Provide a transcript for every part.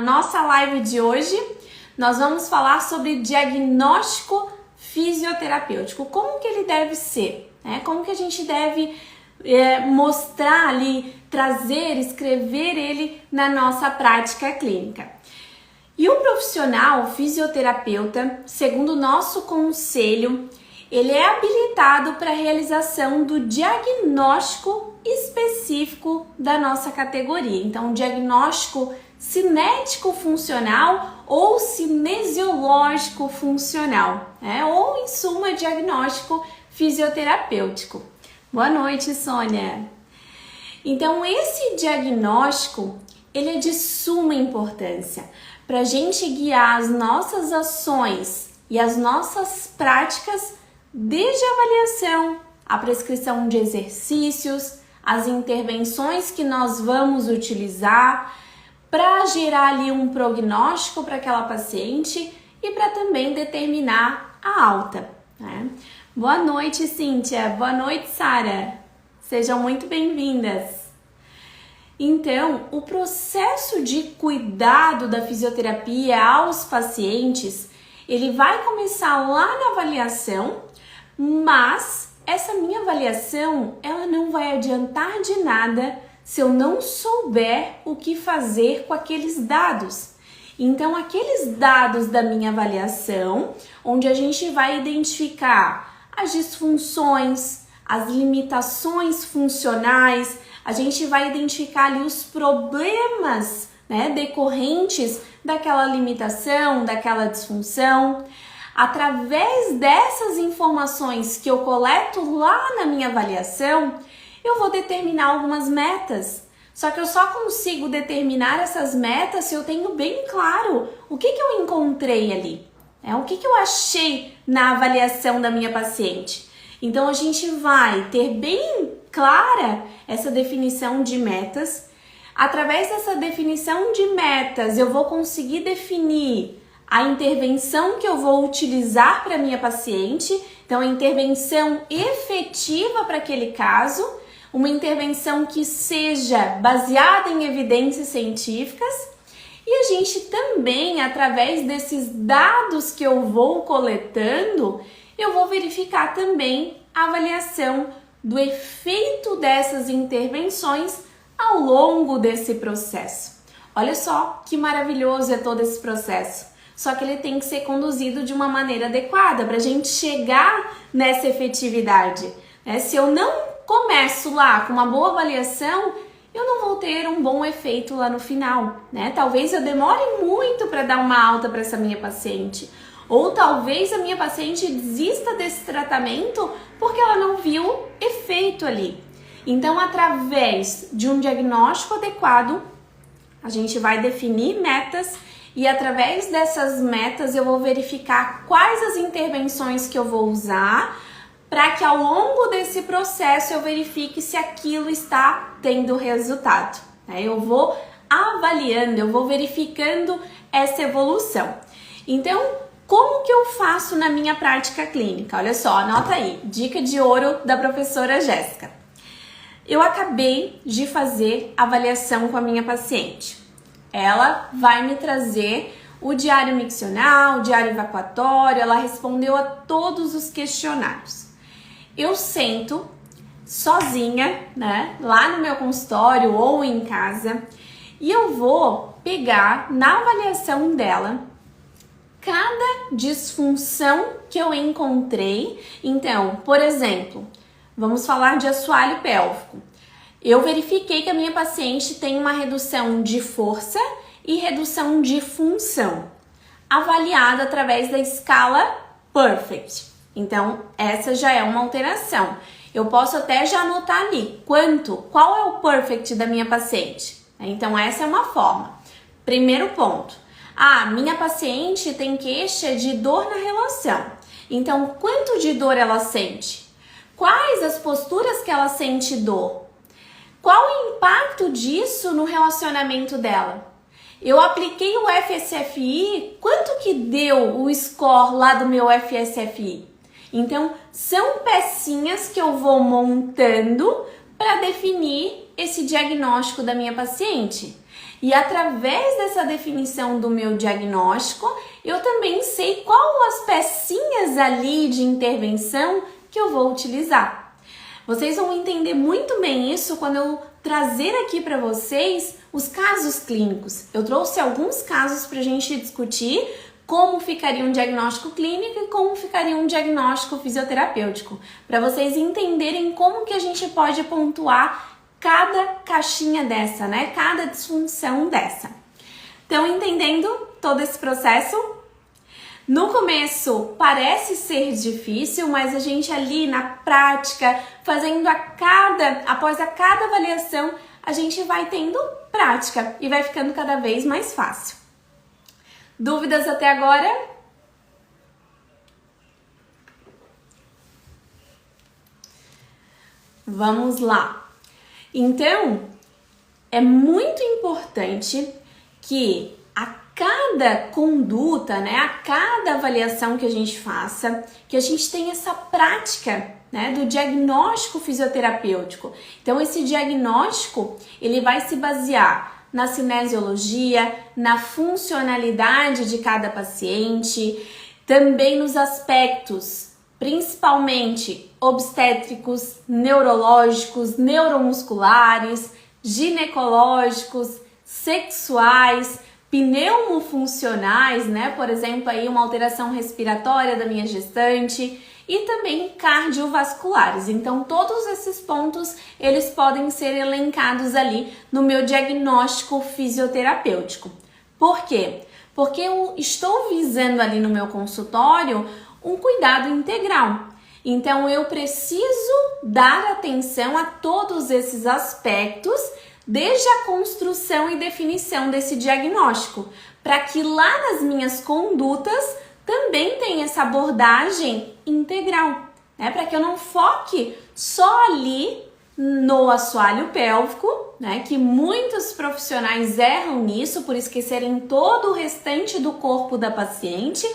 nossa live de hoje, nós vamos falar sobre diagnóstico fisioterapêutico. Como que ele deve ser, né? Como que a gente deve mostrar ali, trazer, escrever ele na nossa prática clínica. E o profissional fisioterapeuta, segundo o nosso conselho, ele é habilitado para a realização do diagnóstico específico da nossa categoria. Então, diagnóstico cinético funcional ou cinesiológico funcional, né? Ou, em suma, diagnóstico fisioterapêutico. Boa noite, Sônia! Então, esse diagnóstico, ele é de suma importância para a gente guiar as nossas ações e as nossas práticas desde a avaliação, a prescrição de exercícios, as intervenções que nós vamos utilizar para gerar ali um prognóstico para aquela paciente e para também determinar a alta, né? Boa noite, Cíntia. Boa noite, Sara. Sejam muito bem-vindas. Então, o processo de cuidado da fisioterapia aos pacientes, ele vai começar lá na avaliação, mas essa minha avaliação, ela não vai adiantar de nada se eu não souber o que fazer com aqueles dados. Então, aqueles dados da minha avaliação, onde a gente vai identificar as disfunções, as limitações funcionais, a gente vai identificar ali os problemas, né, decorrentes daquela limitação, daquela disfunção. Através dessas informações que eu coleto lá na minha avaliação, eu vou determinar algumas metas. Só que eu só consigo determinar essas metas se eu tenho bem claro o que eu encontrei ali, né? O que eu achei na avaliação da minha paciente. Então, a gente vai ter bem clara essa definição de metas. Através dessa definição de metas, eu vou conseguir definir a intervenção que eu vou utilizar para minha paciente. Então, a intervenção efetiva para aquele caso, uma intervenção que seja baseada em evidências científicas. E a gente também, através desses dados que eu vou coletando, eu vou verificar também a avaliação do efeito dessas intervenções ao longo desse processo. Olha só que maravilhoso é todo esse processo. Só que ele tem que ser conduzido de uma maneira adequada para a gente chegar nessa efetividade, né? Se eu não começo lá com uma boa avaliação, eu não vou ter um bom efeito lá no final, né? Talvez eu demore muito para dar uma alta para essa minha paciente. Ou talvez a minha paciente desista desse tratamento porque ela não viu efeito ali. Então, através de um diagnóstico adequado, a gente vai definir metas e através dessas metas eu vou verificar quais as intervenções que eu vou usar para que ao longo desse processo eu verifique se aquilo está tendo resultado, né? Eu vou avaliando, eu vou verificando essa evolução. Então, como que eu faço na minha prática clínica? Olha só, anota aí, dica de ouro da professora Jéssica. Eu acabei de fazer avaliação com a minha paciente. Ela vai me trazer o diário miccional, o diário evacuatório, ela respondeu a todos os questionários. Eu sento sozinha, né, lá no meu consultório ou em casa, e eu vou pegar na avaliação dela cada disfunção que eu encontrei. Então, por exemplo, vamos falar de assoalho pélvico. Eu verifiquei que a minha paciente tem uma redução de força e redução de função, avaliada através da escala Perfect. Então, essa já é uma alteração. Eu posso até já anotar ali qual é o Perfect da minha paciente. Então, essa é uma forma. Primeiro ponto. Minha paciente tem queixa de dor na relação. Então, quanto de dor ela sente? Quais as posturas que ela sente dor? Qual o impacto disso no relacionamento dela? Eu apliquei o FSFI, quanto que deu o score lá do meu FSFI? Então, são pecinhas que eu vou montando para definir esse diagnóstico da minha paciente. E através dessa definição do meu diagnóstico, eu também sei qual as pecinhas ali de intervenção que eu vou utilizar. Vocês vão entender muito bem isso quando eu trazer aqui para vocês os casos clínicos. Eu trouxe alguns casos para a gente discutir como ficaria um diagnóstico clínico e como ficaria um diagnóstico fisioterapêutico, para vocês entenderem como que a gente pode pontuar cada caixinha dessa, né? Cada disfunção dessa. Estão entendendo todo esse processo? No começo parece ser difícil, mas a gente ali na prática, fazendo após cada avaliação, a gente vai tendo prática e vai ficando cada vez mais fácil. Dúvidas até agora? Vamos lá. Então, é muito importante que a cada conduta, né, a cada avaliação que a gente faça, que a gente tenha essa prática, né, do diagnóstico fisioterapêutico. Então, esse diagnóstico, ele vai se basear na cinesiologia, na funcionalidade de cada paciente, também nos aspectos, principalmente obstétricos, neurológicos, neuromusculares, ginecológicos, sexuais, pneumofuncionais, né? Por exemplo, aí uma alteração respiratória da minha gestante e também cardiovasculares. Então, todos esses pontos, eles podem ser elencados ali no meu diagnóstico fisioterapêutico. Por quê? Porque eu estou visando ali no meu consultório um cuidado integral. Então, eu preciso dar atenção a todos esses aspectos, desde a construção e definição desse diagnóstico, para que lá nas minhas condutas também tenha essa abordagem integral, né? Para que eu não foque só ali no assoalho pélvico, né? Que muitos profissionais erram nisso por esquecerem todo o restante do corpo da paciente,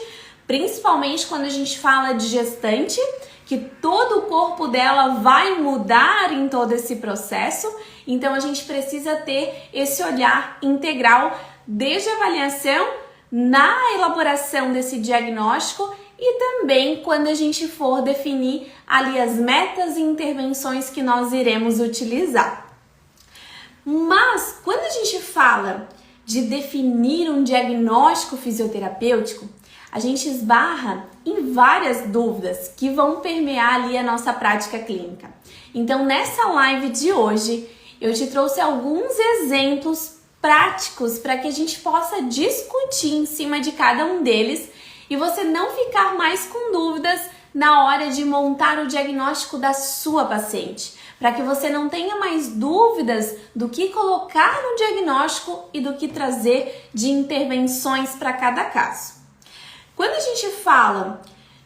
principalmente quando a gente fala de gestante, que todo o corpo dela vai mudar em todo esse processo. Então a gente precisa ter esse olhar integral desde a avaliação, na elaboração desse diagnóstico e também quando a gente for definir ali as metas e intervenções que nós iremos utilizar. Mas quando a gente fala de definir um diagnóstico fisioterapêutico, a gente esbarra em várias dúvidas que vão permear ali a nossa prática clínica. Então, nessa live de hoje, eu te trouxe alguns exemplos práticos para que a gente possa discutir em cima de cada um deles e você não ficar mais com dúvidas na hora de montar o diagnóstico da sua paciente, para que você não tenha mais dúvidas do que colocar no diagnóstico e do que trazer de intervenções para cada caso. Quando a gente fala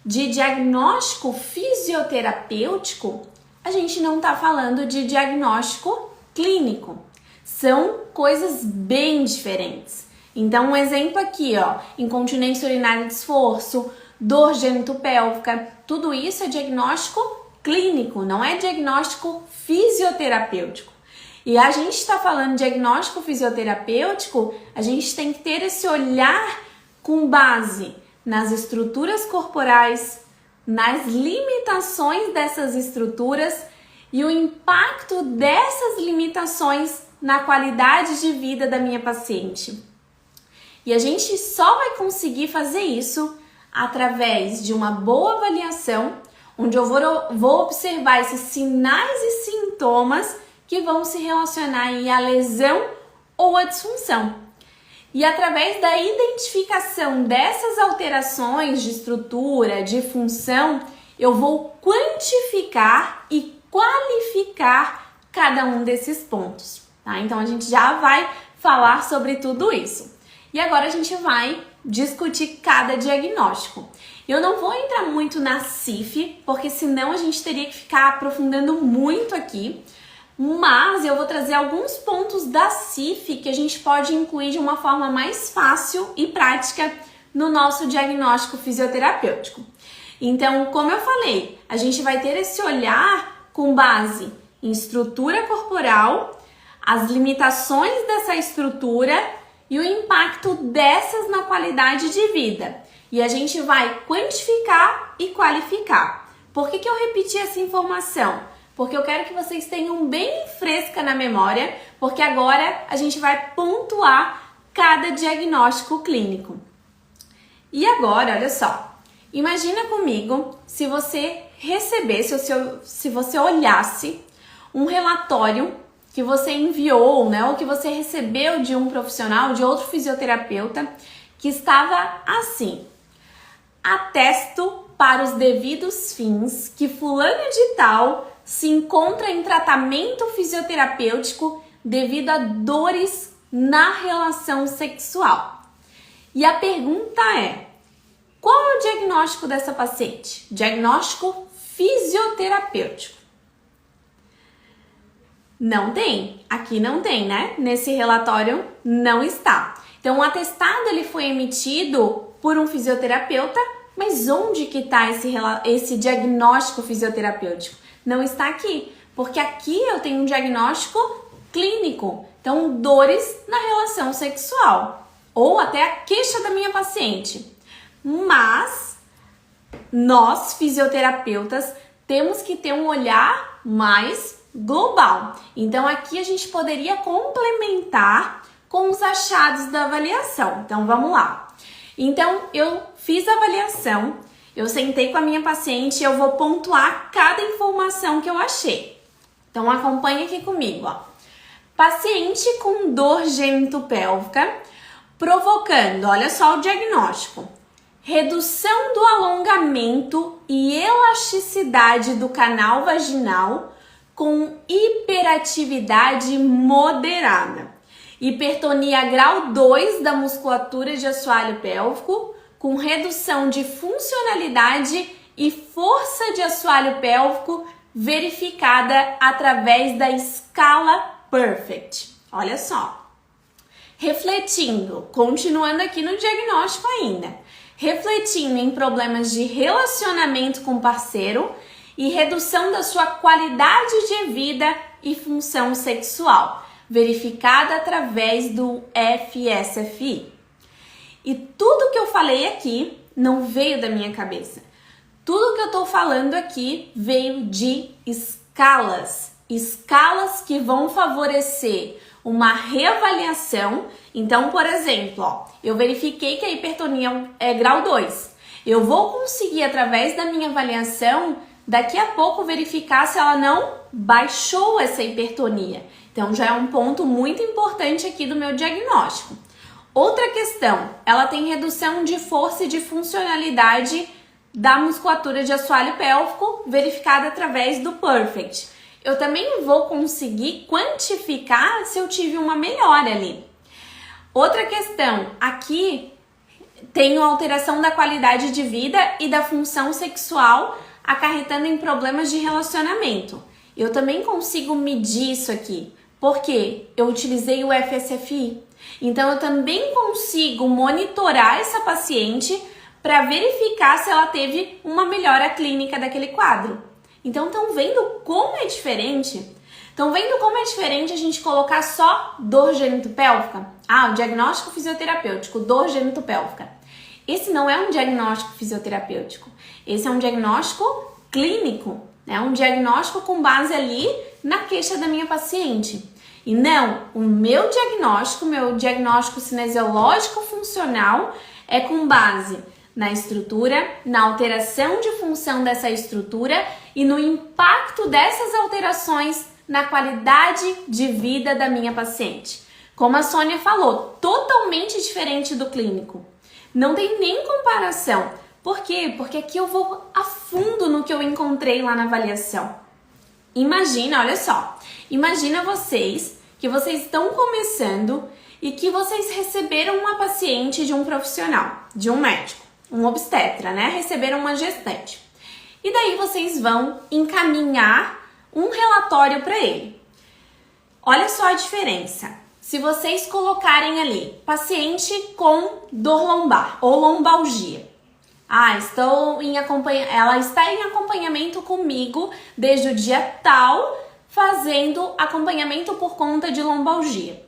de diagnóstico fisioterapêutico, a gente não está falando de diagnóstico clínico. São coisas bem diferentes. Então, um exemplo aqui, ó, incontinência urinária de esforço, dor genitopélvica, tudo isso é diagnóstico clínico, não é diagnóstico fisioterapêutico. E a gente está falando de diagnóstico fisioterapêutico, a gente tem que ter esse olhar com base nas estruturas corporais, nas limitações dessas estruturas e o impacto dessas limitações na qualidade de vida da minha paciente. E a gente só vai conseguir fazer isso através de uma boa avaliação, onde eu vou observar esses sinais e sintomas que vão se relacionar aí à lesão ou à disfunção. E através da identificação dessas alterações de estrutura, de função, eu vou quantificar e qualificar cada um desses pontos. Tá? Então a gente já vai falar sobre tudo isso. E agora a gente vai discutir cada diagnóstico. Eu não vou entrar muito na CIF, porque senão a gente teria que ficar aprofundando muito aqui, mas eu vou trazer alguns pontos da CIF que a gente pode incluir de uma forma mais fácil e prática no nosso diagnóstico fisioterapêutico. Então, como eu falei, a gente vai ter esse olhar com base em estrutura corporal, as limitações dessa estrutura e o impacto dessas na qualidade de vida. E a gente vai quantificar e qualificar. Por que eu repeti essa informação? Porque eu quero que vocês tenham bem fresca na memória, porque agora a gente vai pontuar cada diagnóstico clínico. E agora, olha só, imagina comigo se você recebesse, se você olhasse um relatório que você enviou, né, ou que você recebeu de um profissional, de outro fisioterapeuta, que estava assim: atesto para os devidos fins que fulano de tal se encontra em tratamento fisioterapêutico devido a dores na relação sexual. E a pergunta é: qual é o diagnóstico dessa paciente? Diagnóstico fisioterapêutico. Não tem. Aqui não tem, né? Nesse relatório não está. Então, o atestado ele foi emitido por um fisioterapeuta, mas onde que está esse diagnóstico fisioterapêutico? Não está aqui, porque aqui eu tenho um diagnóstico clínico. Então, dores na relação sexual, ou até a queixa da minha paciente. Mas nós, fisioterapeutas, temos que ter um olhar mais global. Então, aqui a gente poderia complementar com os achados da avaliação. Então, vamos lá. Então, eu fiz a avaliação, eu sentei com a minha paciente e eu vou pontuar cada informação que eu achei. Então, acompanha aqui comigo, ó. Paciente com dor gênito-pélvica, provocando, olha só o diagnóstico: redução do alongamento e elasticidade do canal vaginal com hiperatividade moderada. Hipertonia grau 2 da musculatura de assoalho pélvico, com redução de funcionalidade e força de assoalho pélvico verificada através da escala Perfect. Olha só. Refletindo, continuando aqui no diagnóstico ainda, refletindo em problemas de relacionamento com o parceiro e redução da sua qualidade de vida e função sexual, verificada através do FSFI. E tudo que eu falei aqui não veio da minha cabeça. Tudo que eu tô falando aqui veio de escalas. Escalas que vão favorecer uma reavaliação. Então, por exemplo, ó, eu verifiquei que a hipertonia é grau 2. Eu vou conseguir, através da minha avaliação, daqui a pouco verificar se ela não baixou essa hipertonia. Então, já é um ponto muito importante aqui do meu diagnóstico. Outra questão, ela tem redução de força e de funcionalidade da musculatura de assoalho pélvico, verificada através do Perfect. Eu também vou conseguir quantificar se eu tive uma melhora ali. Outra questão, aqui tenho alteração da qualidade de vida e da função sexual, acarretando em problemas de relacionamento. Eu também consigo medir isso aqui, porque eu utilizei o FSFI. Então, eu também consigo monitorar essa paciente para verificar se ela teve uma melhora clínica daquele quadro. Então, estão vendo como é diferente? Estão vendo como é diferente a gente colocar só dor gênito-pélvica? Ah, o diagnóstico fisioterapêutico, dor gênito-pélvica. Esse não é um diagnóstico fisioterapêutico. Esse é um diagnóstico clínico, né? Um diagnóstico com base ali na queixa da minha paciente. E não, o meu diagnóstico cinesiológico funcional é com base na estrutura, na alteração de função dessa estrutura e no impacto dessas alterações na qualidade de vida da minha paciente. Como a Sônia falou, totalmente diferente do clínico. Não tem nem comparação. Por quê? Porque aqui eu vou a fundo no que eu encontrei lá na avaliação. Imagina, olha só, imagina que vocês estão começando e que vocês receberam uma paciente de um profissional, de um médico, um obstetra, né? Receberam uma gestante. E daí vocês vão encaminhar um relatório para ele. Olha só a diferença. Se vocês colocarem ali, paciente com dor lombar ou lombalgia. Ah, ela está em acompanhamento comigo desde o dia tal, fazendo acompanhamento por conta de lombalgia.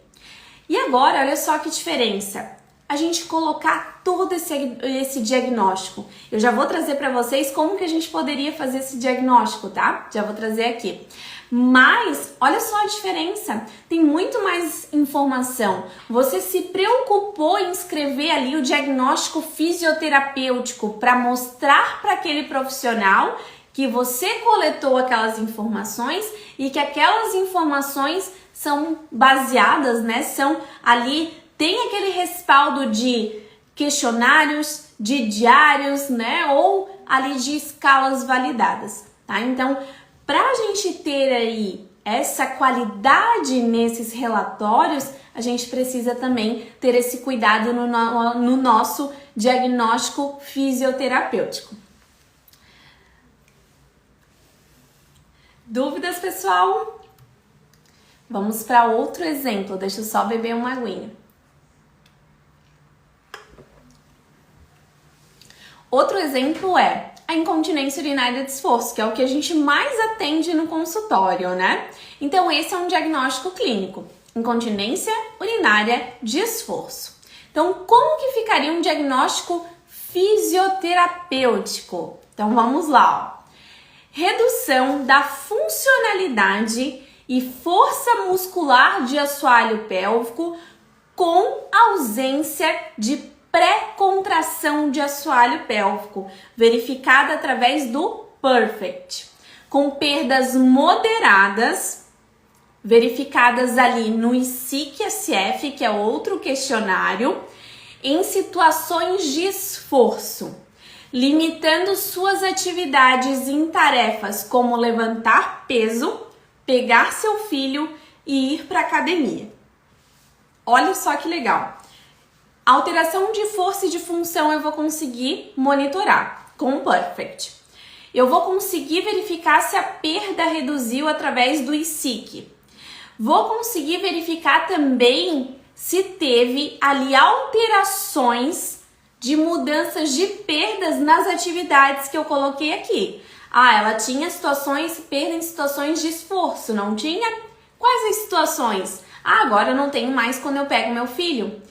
E agora, olha só que diferença. A gente colocar todo esse diagnóstico. Eu já vou trazer para vocês como que a gente poderia fazer esse diagnóstico, tá? Já vou trazer aqui. Mas, olha só a diferença. Tem muito mais informação. Você se preocupou em escrever ali o diagnóstico fisioterapêutico para mostrar para aquele profissional que você coletou aquelas informações e que aquelas informações são baseadas, né? São ali, tem aquele respaldo de questionários, de diários, né? Ou ali de escalas validadas, tá? Então, para a gente ter aí essa qualidade nesses relatórios, a gente precisa também ter esse cuidado no nosso diagnóstico fisioterapêutico. Dúvidas, pessoal? Vamos para outro exemplo. Deixa eu só beber uma aguinha. Outro exemplo é a incontinência urinária de esforço, que é o que a gente mais atende no consultório, né? Então, esse é um diagnóstico clínico. Incontinência urinária de esforço. Então, como que ficaria um diagnóstico fisioterapêutico? Então, vamos lá, ó. Redução da funcionalidade e força muscular de assoalho pélvico com ausência de pré-contração de assoalho pélvico, verificada através do PERFECT, com perdas moderadas, verificadas ali no ICSF, que é outro questionário, em situações de esforço, limitando suas atividades em tarefas como levantar peso, pegar seu filho e ir para a academia. Olha só que legal. A alteração de força e de função eu vou conseguir monitorar com o PERFECT. Eu vou conseguir verificar se a perda reduziu através do ICSF. Vou conseguir verificar também se teve ali alterações de mudanças de perdas nas atividades que eu coloquei aqui. Ah, ela tinha perda em situações de esforço, não tinha? Quais as situações? Ah, agora eu não tenho mais quando eu pego meu filho.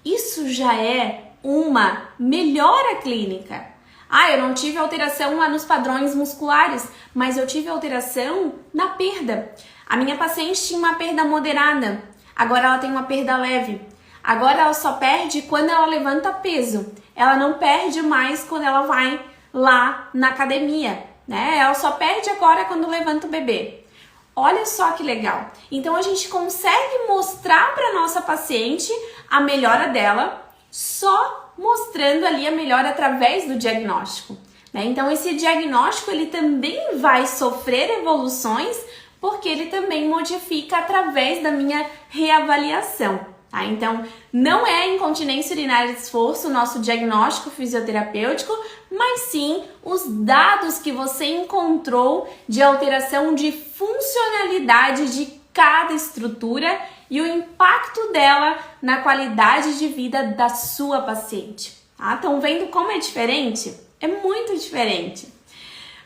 Isso já é uma melhora clínica. Ah, eu não tive alteração lá nos padrões musculares, mas eu tive alteração na perda. A minha paciente tinha uma perda moderada, agora ela tem uma perda leve. Agora ela só perde quando ela levanta peso. Ela não perde mais quando ela vai lá na academia, né? Ela só perde agora quando levanta o bebê. Olha só que legal. Então a gente consegue mostrar para nossa paciente a melhora dela só mostrando ali a melhora através do diagnóstico, né? Então esse diagnóstico ele também vai sofrer evoluções porque ele também modifica através da minha reavaliação. Tá? Então, não é incontinência urinária de esforço o nosso diagnóstico fisioterapêutico, mas sim os dados que você encontrou de alteração de funcionalidade de cada estrutura e o impacto dela na qualidade de vida da sua paciente. Tá? Estão vendo como é diferente? É muito diferente.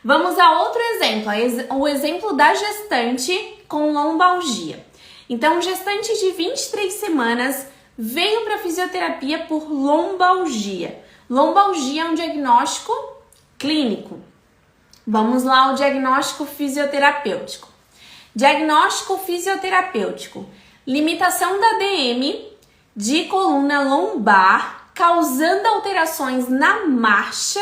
Vamos a outro exemplo, o exemplo da gestante com lombalgia. Então, gestante de 23 semanas veio para fisioterapia por lombalgia. Lombalgia é um diagnóstico clínico. Vamos lá ao diagnóstico fisioterapêutico. Diagnóstico fisioterapêutico. Limitação da DM de coluna lombar, causando alterações na marcha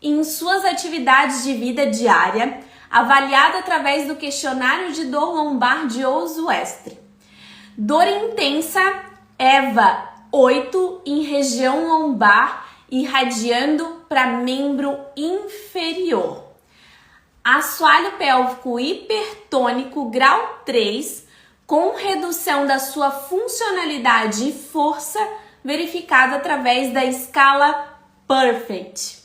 e em suas atividades de vida diária, avaliada através do questionário de dor lombar de Oswestry. Dor intensa, EVA 8 em região lombar, irradiando para membro inferior. Assoalho pélvico hipertônico grau 3, com redução da sua funcionalidade e força, verificada através da escala PERFECT.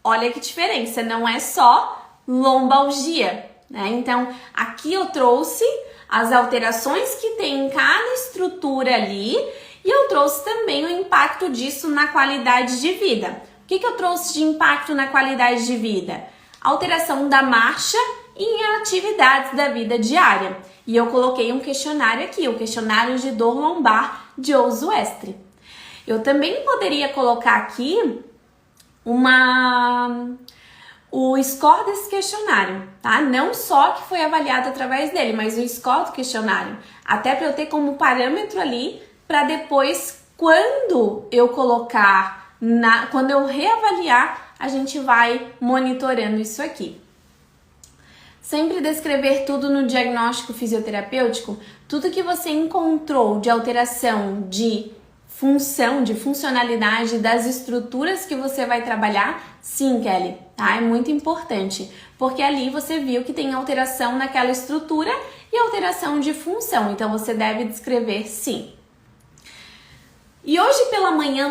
Olha que diferença, não é só lombalgia, né? Então, aqui eu trouxe as alterações que tem em cada estrutura ali e eu trouxe também o impacto disso na qualidade de vida. O que eu trouxe de impacto na qualidade de vida? Alteração da marcha em atividades da vida diária. E eu coloquei um questionário aqui, o questionário de dor lombar de Oswestry. Eu também poderia colocar aqui o score desse questionário, tá? Não só que foi avaliado através dele, mas o score do questionário. Até para eu ter como parâmetro ali, para depois, quando eu colocar, quando eu reavaliar, a gente vai monitorando isso aqui. Sempre descrever tudo no diagnóstico fisioterapêutico, tudo que você encontrou de alteração de função, de funcionalidade das estruturas que você vai trabalhar, sim, Kelly, tá? É muito importante, porque ali você viu que tem alteração naquela estrutura e alteração de função, então você deve descrever sim. E hoje pela manhã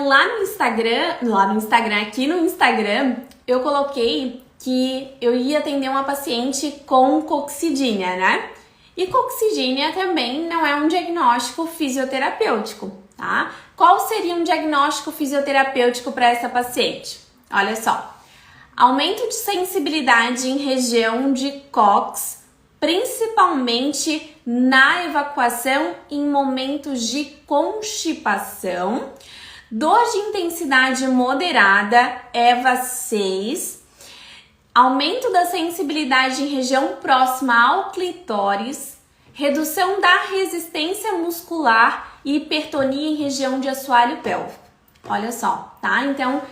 aqui no Instagram, eu coloquei que eu ia atender uma paciente com coccidínia, né? E coccidínia também não é um diagnóstico fisioterapêutico, tá? Qual seria um diagnóstico fisioterapêutico para essa paciente? Olha só, aumento de sensibilidade em região de cox, principalmente na evacuação em momentos de constipação, dor de intensidade moderada, EVA 6, aumento da sensibilidade em região próxima ao clitóris, redução da resistência muscular e hipertonia em região de assoalho pélvico. Olha só, tá? Então,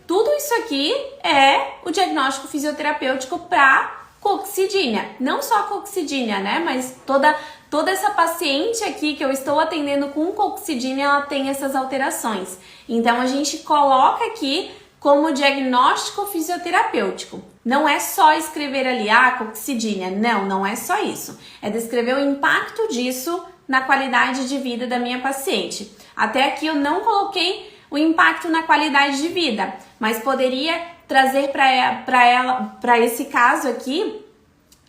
tudo isso aqui é o diagnóstico fisioterapêutico para coccidínia. Não só coccidínia, né? Mas toda essa paciente aqui que eu estou atendendo com coccidínia, ela tem essas alterações. Então, a gente coloca aqui como diagnóstico fisioterapêutico. Não é só escrever ali, coccidínia. Não é só isso. É descrever o impacto disso na qualidade de vida da minha paciente. Até aqui eu não coloquei o impacto na qualidade de vida, mas poderia trazer para esse caso aqui,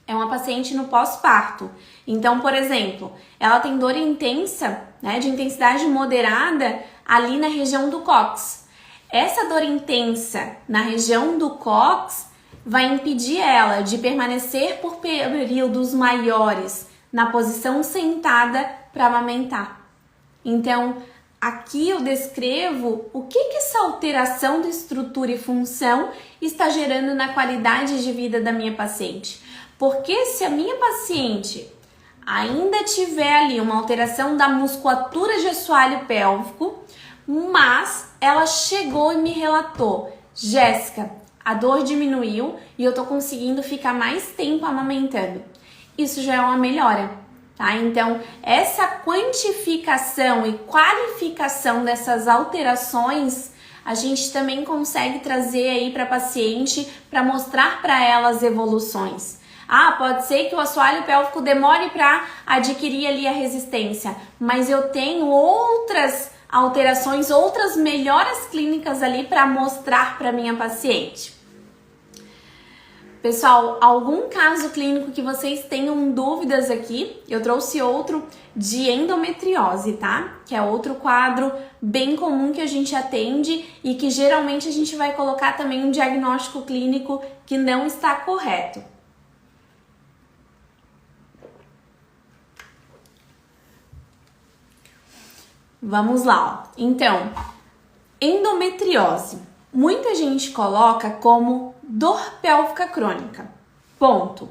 é uma paciente no pós-parto. Então, por exemplo, ela tem dor intensa, né, de intensidade moderada ali na região do cóccix. Essa dor intensa na região do cóccix vai impedir ela de permanecer por períodos maiores na posição sentada para amamentar. Então, aqui eu descrevo o que essa alteração de estrutura e função está gerando na qualidade de vida da minha paciente. Porque se a minha paciente ainda tiver ali uma alteração da musculatura de assoalho pélvico, mas ela chegou e me relatou, Jéssica, a dor diminuiu e eu tô conseguindo ficar mais tempo amamentando. Isso já é uma melhora, tá? Então, essa quantificação e qualificação dessas alterações, a gente também consegue trazer aí para a paciente para mostrar para ela as evoluções. Pode ser que o assoalho pélvico demore para adquirir ali a resistência, mas eu tenho outras alterações, outras melhoras clínicas ali para mostrar para minha paciente. Pessoal, algum caso clínico que vocês tenham dúvidas aqui? Eu trouxe outro de endometriose, tá? Que é outro quadro bem comum que a gente atende e que geralmente a gente vai colocar também um diagnóstico clínico que não está correto. Vamos lá, ó. Então, endometriose. Muita gente coloca como dor pélvica crônica. Ponto.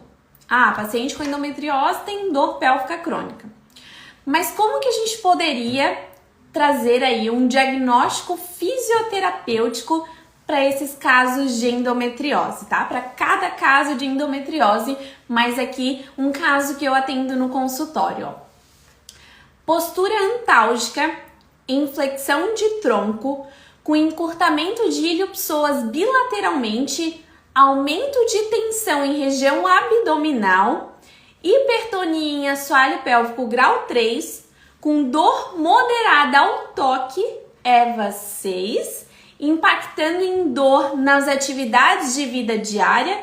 Paciente com endometriose tem dor pélvica crônica. Mas como que a gente poderia trazer aí um diagnóstico fisioterapêutico para esses casos de endometriose, tá? Para cada caso de endometriose, mas aqui um caso que eu atendo no consultório, ó. Postura antálgica, inflexão de tronco, com encurtamento de ilho-psoas bilateralmente, aumento de tensão em região abdominal, hipertonia em assoalho pélvico grau 3, com dor moderada ao toque, EVA 6, impactando em dor nas atividades de vida diária,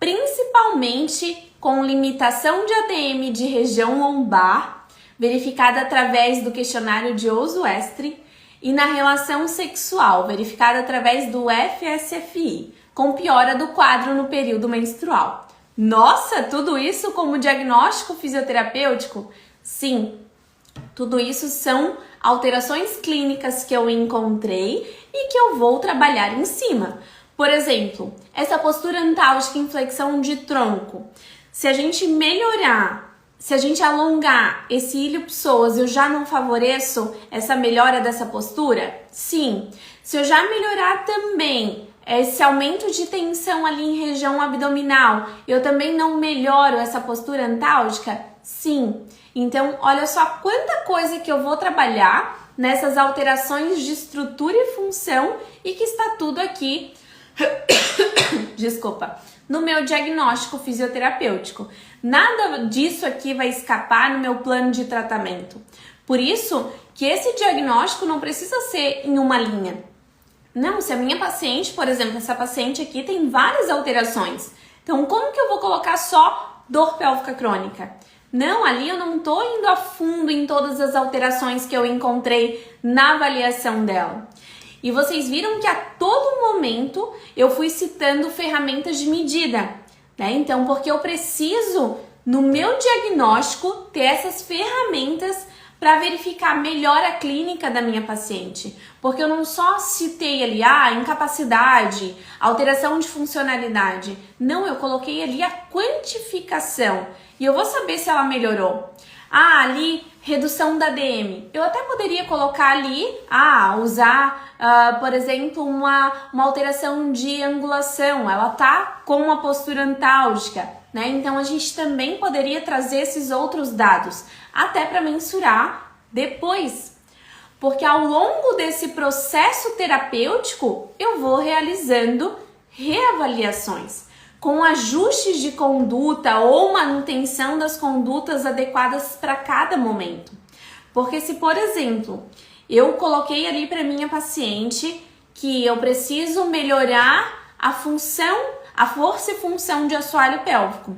principalmente com limitação de ATM de região lombar, verificada através do questionário de Oswestry, e na relação sexual, verificada através do FSFI, com piora do quadro no período menstrual. Nossa, tudo isso como diagnóstico fisioterapêutico? Sim, tudo isso são alterações clínicas que eu encontrei e que eu vou trabalhar em cima. Por exemplo, essa postura antálgica em flexão de tronco. Se a gente melhorar, se a gente alongar esse ilho psoas, eu já não favoreço essa melhora dessa postura? Sim. Se eu já melhorar também esse aumento de tensão ali em região abdominal, eu também não melhoro essa postura antálgica? Sim. Então, olha só quanta coisa que eu vou trabalhar nessas alterações de estrutura e função e que está tudo aqui, desculpa, no meu diagnóstico fisioterapêutico. Nada disso aqui vai escapar no meu plano de tratamento. Por isso que esse diagnóstico não precisa ser em uma linha. Não, se a minha paciente, por exemplo, essa paciente aqui tem várias alterações. Então, como que eu vou colocar só dor pélvica crônica? Não, ali eu não tô indo a fundo em todas as alterações que eu encontrei na avaliação dela. E vocês viram que a todo momento eu fui citando ferramentas de medida, né? Então, porque eu preciso, no meu diagnóstico, ter essas ferramentas para verificar melhor a clínica da minha paciente. Porque eu não só citei ali, incapacidade, alteração de funcionalidade. Não, eu coloquei ali a quantificação. E eu vou saber se ela melhorou. Ali, redução da DM. Eu até poderia colocar ali, usar, por exemplo, uma alteração de angulação. Ela tá com uma postura antálgica, né? Então, a gente também poderia trazer esses outros dados, até para mensurar depois. Porque ao longo desse processo terapêutico, eu vou realizando reavaliações, com ajustes de conduta ou manutenção das condutas adequadas para cada momento. Porque se, por exemplo, eu coloquei ali para minha paciente que eu preciso melhorar a função, a força e função de assoalho pélvico,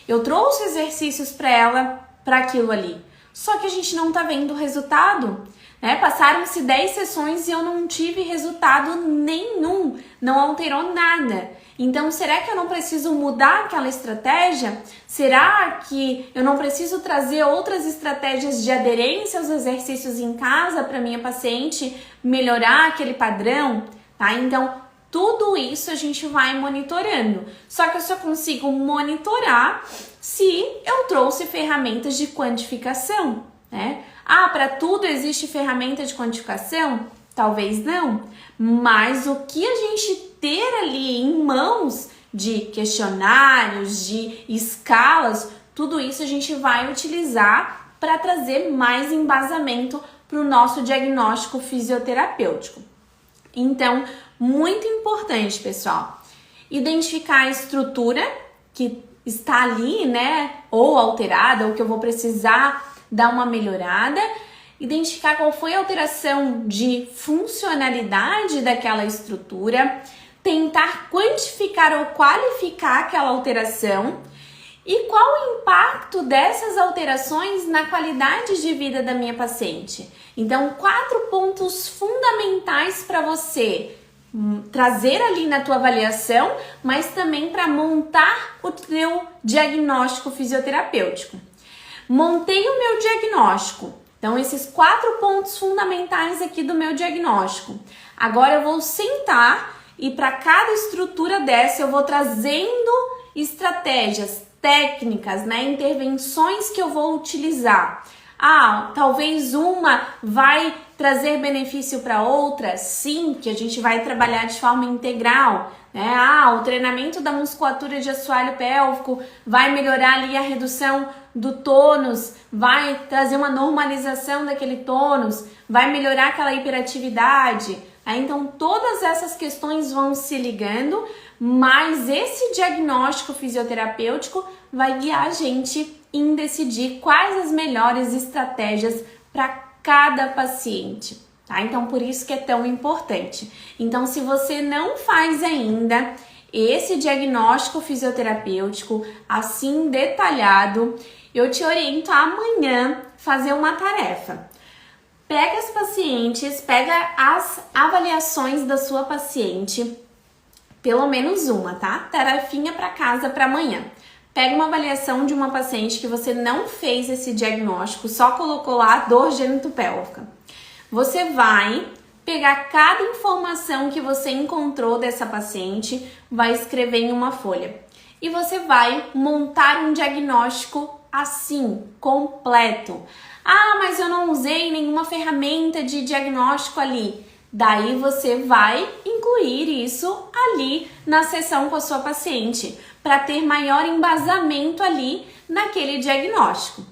eu trouxe exercícios para ela para aquilo ali. Só que a gente não tá vendo o resultado, né? Passaram-se 10 sessões e eu não tive resultado nenhum, não alterou nada. Então, será que eu não preciso mudar aquela estratégia? Será que eu não preciso trazer outras estratégias de aderência aos exercícios em casa para minha paciente melhorar aquele padrão? Tá? Então, tudo isso a gente vai monitorando. Só que eu só consigo monitorar se eu trouxe ferramentas de quantificação, né? Para tudo existe ferramenta de quantificação? Talvez não, mas o que a gente ter ali em mãos de questionários, de escalas, tudo isso a gente vai utilizar para trazer mais embasamento para o nosso diagnóstico fisioterapêutico. Então, muito importante, pessoal, identificar a estrutura que está ali, né, ou alterada, ou que eu vou precisar dar uma melhorada, identificar qual foi a alteração de funcionalidade daquela estrutura, tentar quantificar ou qualificar aquela alteração e qual o impacto dessas alterações na qualidade de vida da minha paciente. Então, 4 pontos fundamentais para você trazer ali na tua avaliação, mas também para montar o teu diagnóstico fisioterapêutico. Montei o meu diagnóstico. Então, esses 4 pontos fundamentais aqui do meu diagnóstico. Agora eu vou sentar e para cada estrutura dessa eu vou trazendo estratégias, técnicas, né, intervenções que eu vou utilizar. Talvez uma vai trazer benefício para outra, sim, que a gente vai trabalhar de forma integral, né? O treinamento da musculatura de assoalho pélvico vai melhorar ali a redução do tônus, vai trazer uma normalização daquele tônus, vai melhorar aquela hiperatividade. Então, todas essas questões vão se ligando, mas esse diagnóstico fisioterapêutico vai guiar a gente em decidir quais as melhores estratégias para cada paciente, tá? Então, por isso que é tão importante. Então, se você não faz ainda esse diagnóstico fisioterapêutico assim detalhado, eu te oriento a amanhã fazer uma tarefa. Pega as pacientes, pega as avaliações da sua paciente, pelo menos uma, tá? Tarefinha para casa para amanhã. Pega uma avaliação de uma paciente que você não fez esse diagnóstico, só colocou lá dor genital-pélvica. Você vai pegar cada informação que você encontrou dessa paciente, vai escrever em uma folha. E você vai montar um diagnóstico assim, completo. Ah, mas eu não usei nenhuma ferramenta de diagnóstico ali. Daí você vai incluir isso ali na sessão com a sua paciente, para ter maior embasamento ali naquele diagnóstico.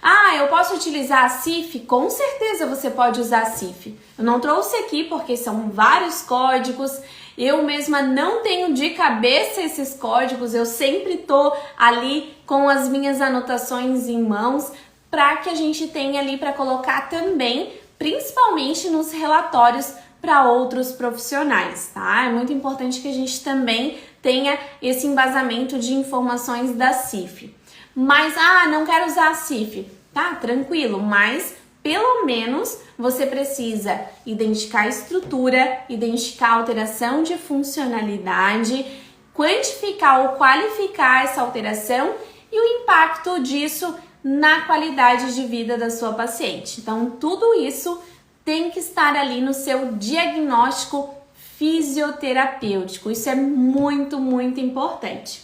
Ah, eu posso utilizar a CIF? Com certeza você pode usar a CIF. Eu não trouxe aqui porque são vários códigos, eu mesma não tenho de cabeça esses códigos, eu sempre tô ali com as minhas anotações em mãos para que a gente tenha ali para colocar também, principalmente nos relatórios para outros profissionais, tá? É muito importante que a gente também tenha esse embasamento de informações da CIF. Mas, não quero usar a CIF, tá? Tranquilo, mas pelo menos você precisa identificar a estrutura, identificar a alteração de funcionalidade, quantificar ou qualificar essa alteração e o impacto disso na qualidade de vida da sua paciente. Então, tudo isso tem que estar ali no seu diagnóstico fisioterapêutico. Isso é muito, muito importante.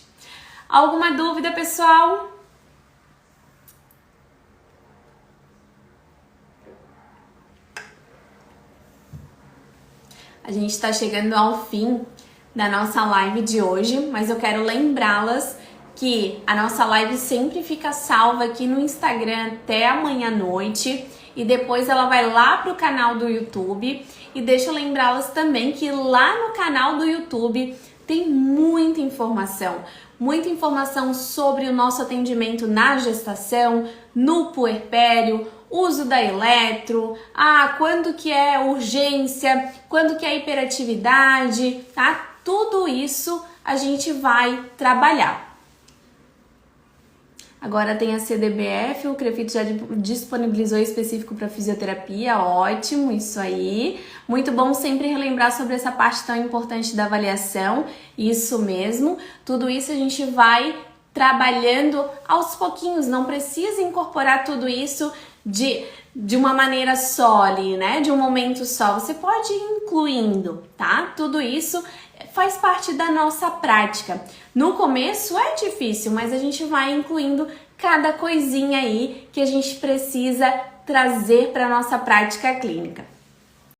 Alguma dúvida, pessoal? A gente está chegando ao fim da nossa live de hoje, mas eu quero lembrá-las que a nossa live sempre fica salva aqui no Instagram até amanhã à noite e depois ela vai lá pro canal do YouTube. E deixa eu lembrá-las também que lá no canal do YouTube tem muita informação sobre o nosso atendimento na gestação, no puerpério, uso da eletro, quando que é urgência, quando que é hiperatividade, tá? Tudo isso a gente vai trabalhar. Agora tem a CDBF, o CREFIT já disponibilizou específico para fisioterapia, ótimo, isso aí. Muito bom sempre relembrar sobre essa parte tão importante da avaliação, isso mesmo. Tudo isso a gente vai trabalhando aos pouquinhos, não precisa incorporar tudo isso de uma maneira só ali, né? De um momento só, você pode ir incluindo, tá? Tudo isso faz parte da nossa prática. No começo é difícil, mas a gente vai incluindo cada coisinha aí que a gente precisa trazer para nossa prática clínica.